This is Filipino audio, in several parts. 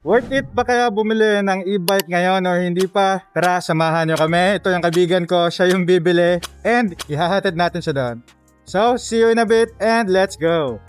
Worth it ba kaya bumili ng e-bike ngayon or hindi pa? Tara, samahan nyo kami. Ito yung kaibigan ko, siya yung bibili and ihahatid natin siya doon. So, see you in a bit and let's go!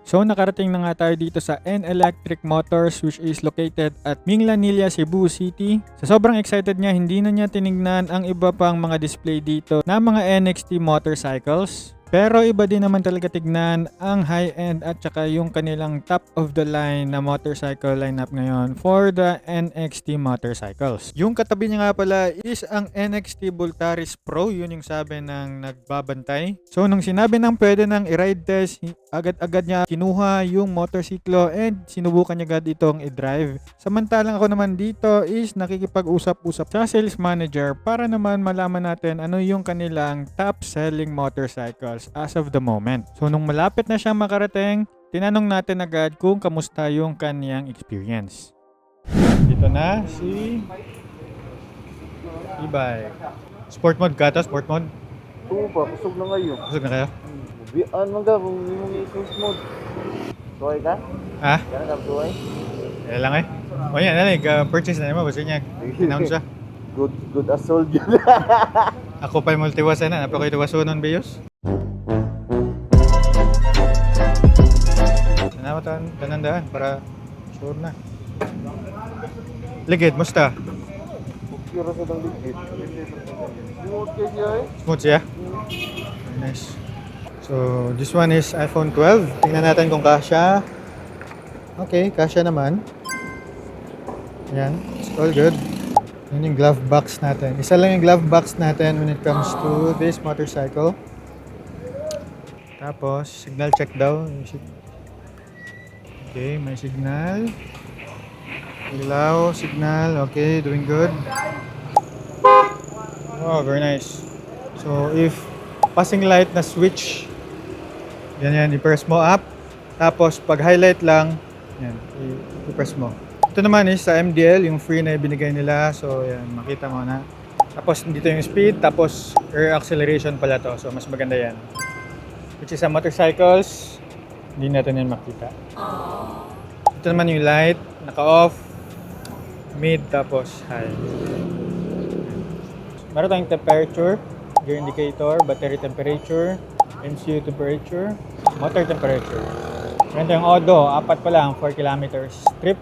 So nakarating na nga tayo dito sa N Electric Motors which is located at Minglanilla, Cebu City. Sa sobrang excited niya, hindi na niya tinignan ang iba pang mga display dito na mga NXT motorcycles. Pero iba din naman talaga tignan ang high-end at saka yung kanilang top of the line na motorcycle lineup ngayon for the NXT motorcycles. Yung katabi niya nga pala is ang NXT Voltaris Pro, yun yung sabi ng nagbabantay. So nung sinabi ng pwede nang i-ride test, agad-agad niya kinuha yung motorsiklo and sinubukan niya agad itong i-drive. Samantalang ako naman dito is nakikipag-usap-usap sa sales manager para naman malaman natin ano yung kanilang top selling motorcycles as of the moment. So nung malapit na siyang makarating, tinanong natin agad kung kamusta yung kaniyang experience. Dito na si e-bike. Sport mode ka to? Sport mode? Oo pa, kusog na ngayon. Busog na kayo? Bian man ka kung hindi mo i-cruise mode. Suway ka? Ha? Gano'n ka suway? Kaya lang eh. O yan, purchase na naman. Basta niya, announce siya. Good as sold yun. Ako pa'y multiwas na. Napako ito wasunon, Beyos. Sanamatan, danandaan para sure na. Ligid, musta? Kira sa tang ligid. Smooth kayo siya eh. Smooth siya? Very nice. So, this one is iPhone 12. Tingnan natin kung kasya. Okay, kasya naman. Yan, it's all good. Yun yung glove box natin. Isa lang yung glove box natin when it comes to this motorcycle. Tapos, signal check daw. Okay, may signal. Ilaw, signal. Okay, doing good. Oh, very nice. So, if passing light na switch, yan, i-press mo up. Tapos, pag highlight lang, yan, i-press mo. Ito naman is sa MDL, yung free na ibinigay nila. So, yan, makita mo na. Tapos, dito yung speed. Tapos, rear acceleration pala to. So, mas maganda yan. Which is sa motorcycles, hindi natin yan makita. Ito naman yung light, naka-off, mid, tapos high. Meron tayong temperature, gear indicator, battery temperature, MCU temperature, motor temperature. Meron tayong auto, apat pa lang, 4 kilometers. Trip,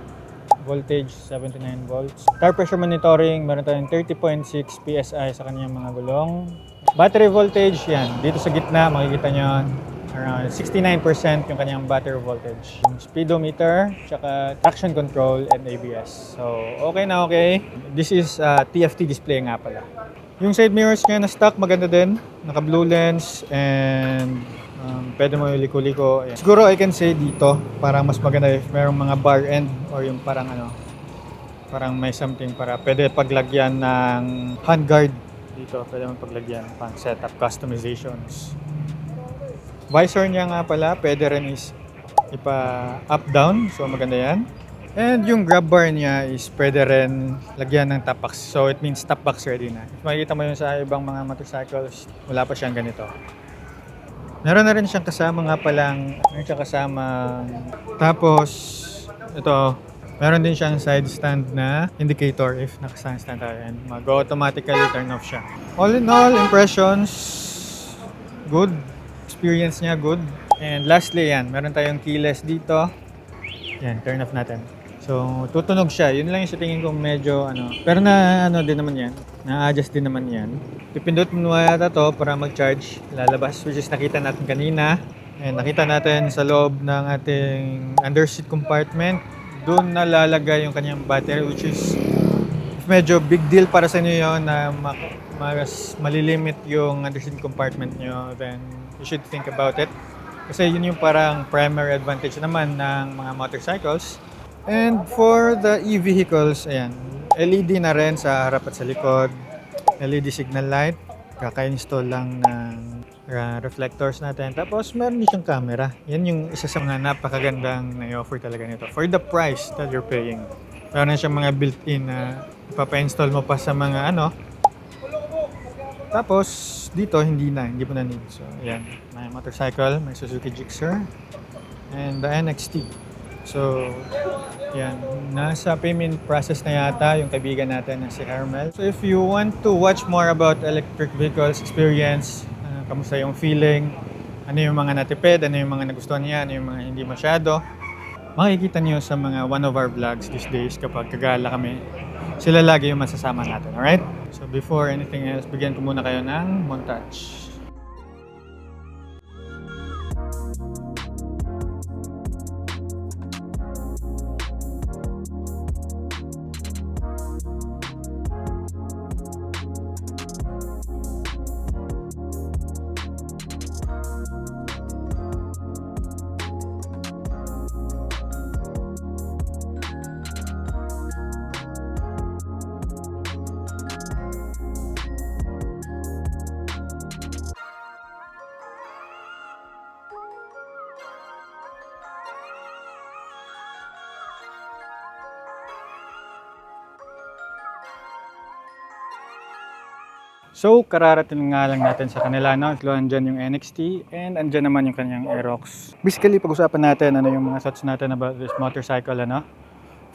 voltage 79 volts. Tire pressure monitoring, meron tayong 30.6 PSI sa kanyang mga gulong. Battery voltage, yan. Dito sa gitna, makikita nyo, around 69% yung kanyang battery voltage. Yung speedometer, tsaka traction control and ABS. So, okay na okay. This is TFT display nga pala. Yung side mirrors niya na stock, maganda din. Naka blue lens and pwede mo yung liko-liko. Ayan. Siguro I can say dito, parang mas maganda if merong mga bar end or yung parang parang may something para pwede paglagyan ng handguard dito. Pwede mo paglagyan pang setup customizations. Visor niya nga pala, pwede rin is ipa-up-down. So, maganda yan. And yung grab bar niya is pwede rin lagyan ng top box. So, it means top box ready na. If makikita mo yun sa ibang mga motorcycles, wala pa siyang ganito. Meron na rin siyang kasama nga palang, tapos, ito, meron din siyang side stand na indicator if naka-stand tayo. And mag-automatically turn off siya. All in all, impressions, good. Experience niya good. And lastly, yan, meron tayong keyless dito. Yan, turn off natin. So, tutunog siya. Yun lang yung sa tingin ko medyo pero din naman yan. Na-adjust din naman yan. Pipindot mo yata to para mag-charge. Lalabas, which is nakita natin kanina. And nakita natin sa loob ng ating underseat compartment. Doon nalalagay yung kanyang battery, which is medyo big deal para sa inyo yun na mas malilimit yung underseat compartment nyo, then you should think about it. Kasi yun yung parang primary advantage naman ng mga motorcycles. And for the e-vehicles, ayan, LED na rin sa harap at sa likod. LED signal light. Kaka-install lang ng reflectors natin. Tapos meron din siyang camera. Yan yung isa sa mga napakagandang na-offer talaga nito. For the price that you're paying. Meron siyang mga built-in na ipapa-install mo pa sa mga Tapos, dito, hindi mo na need. So, ayan. May motorcycle, may Suzuki Gixxer, and the NXT. So, yan. Nasa payment process na yata yung kaibigan natin na si Hermel. So, if you want to watch more about electric vehicles experience, kamusta yung feeling, ano yung mga natipid, ano yung mga nagustuhan niya, ano yung mga hindi masyado, makikita niyo sa mga one of our vlogs these days kapag kagala kami. Sila lagi yung masasama natin, alright? So, before anything else, bigyan ko muna kayo ng montage. So, kararating nga lang natin sa kanila, no? So, andyan yung NXT and andyan naman yung kanyang Aerox. Basically, pag-usapan natin ano yung mga thoughts natin about this motorcycle, ano?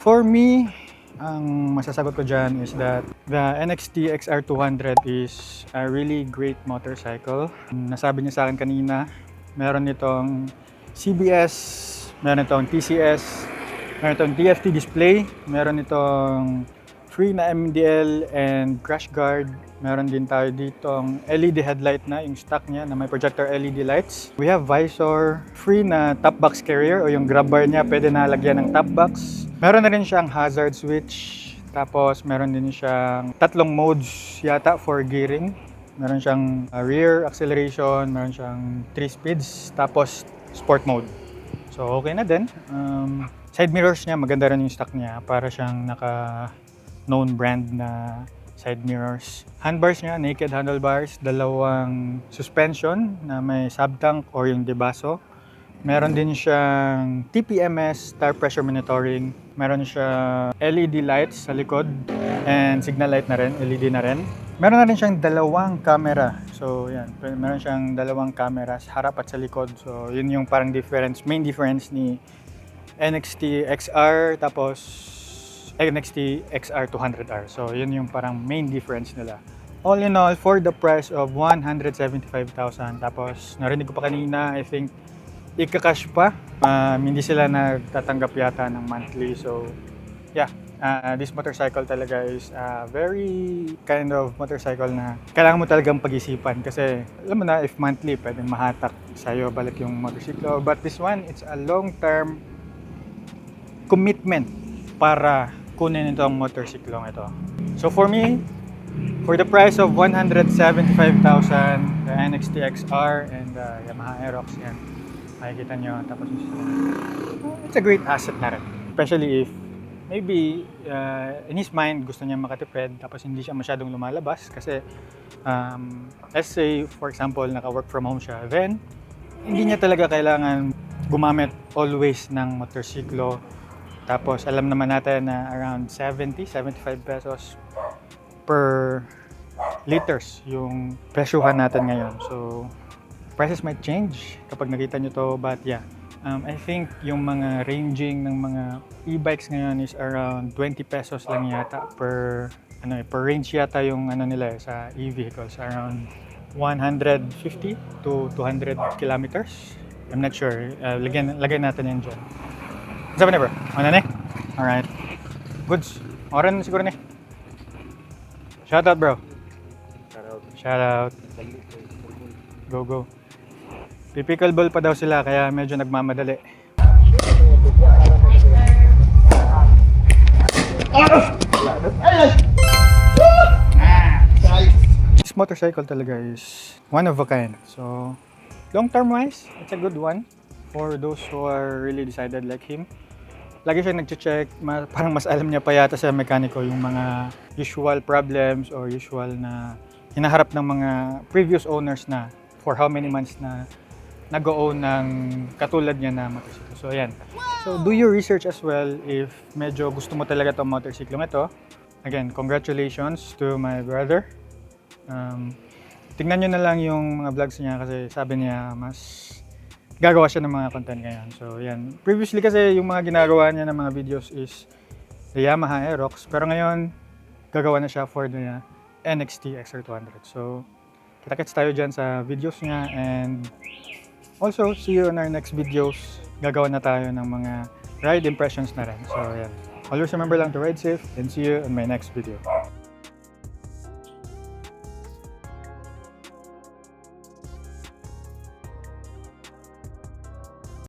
For me, ang masasagot ko dyan is that the NXT XR200 is a really great motorcycle. Nasabi niya sa akin kanina, meron itong CBS, meron itong TCS, meron itong TFT display, meron itong free na MDL and crash guard. Meron din tayo ditong LED headlight na yung stock niya na may projector LED lights. We have visor, free na top box carrier o yung grab bar niya pwede na lagyan ng top box. Meron na rin siyang hazard switch. Tapos meron din siyang tatlong modes yata for gearing. Meron siyang rear acceleration, meron siyang 3 speeds, tapos sport mode. So okay na din. Side mirrors niya, maganda rin yung stock niya para siyang known brand na side mirrors. Handbars niya, naked handlebars, dalawang suspension na may subtank or yung debaso. Meron din siyang TPMS, tire pressure monitoring. Meron siya LED lights sa likod and signal light na rin, LED na rin. Meron na rin siyang dalawang camera. So yan, meron siyang dalawang camera sa harap at sa likod. So yun yung parang main difference ni NXT XR tapos NXT XR200R. So, yun yung parang main difference nila. All in all, for the price of 175,000. Tapos, narinig ko pa kanina, I think, ika-cash pa. Hindi sila nagtatanggap yata ng monthly. So, yeah. This motorcycle talaga is a very kind of motorcycle na kailangan mo talagang pag-isipan. Kasi, alam mo na, if monthly, pwedeng mahatak sa'yo balik yung motorsiklo. But this one, it's a long-term commitment para kunin itong motorsiklong ito. So for me, for the price of 175,000, the NXT XR and the Yamaha Aerox, yan, makikita nyo. Tapos it's a great asset na rin. Especially if maybe in his mind gusto niya makatipid tapos hindi siya masyadong lumalabas kasi let's say for example naka-work from home siya, then hindi niya talaga kailangan gumamit always ng motorsiklo. Tapos alam naman natin na around 75 pesos per liters yung presyuhan natin ngayon. So prices might change kapag nakita nyo to, but yeah. I think yung mga ranging ng mga e-bikes ngayon is around 20 pesos lang yata per range yata yung nila sa e-vehicles, around 150 to 200 kilometers. I'm not sure. Lagay natin yan dyan. Sabi na bro? Ano na eh? Alright. Goods. Oran siguro na eh. Shoutout bro. Shoutout. Go go. Pipickleball pa daw sila kaya medyo nagmamadali. This motorcycle talaga is one of a kind. So, long term wise, it's a good one for those who are really decided like him. Lagi siya nag-check, parang mas alam niya pa yata sa mekaniko yung mga usual problems or usual na hinaharap ng mga previous owners na for how many months na nag-o-own ng katulad niya na motorsiklo. So ayan. So do your research as well if medyo gusto mo talaga itong motorsiklong ito. Again, congratulations to my brother. Tingnan nyo na lang yung mga vlogs niya kasi sabi niya mas gagawa siya ng mga content ngayon. So, yan. Previously kasi yung mga ginagawa niya ng mga videos is the Yamaha Aerox. Pero ngayon, gagawa na siya for the NXT XR200. So, kita-kits tayo dyan sa videos niya. And also, see you on our next videos. Gagawa na tayo ng mga ride impressions na rin. So, yan. Always remember lang to ride safe and see you on my next video.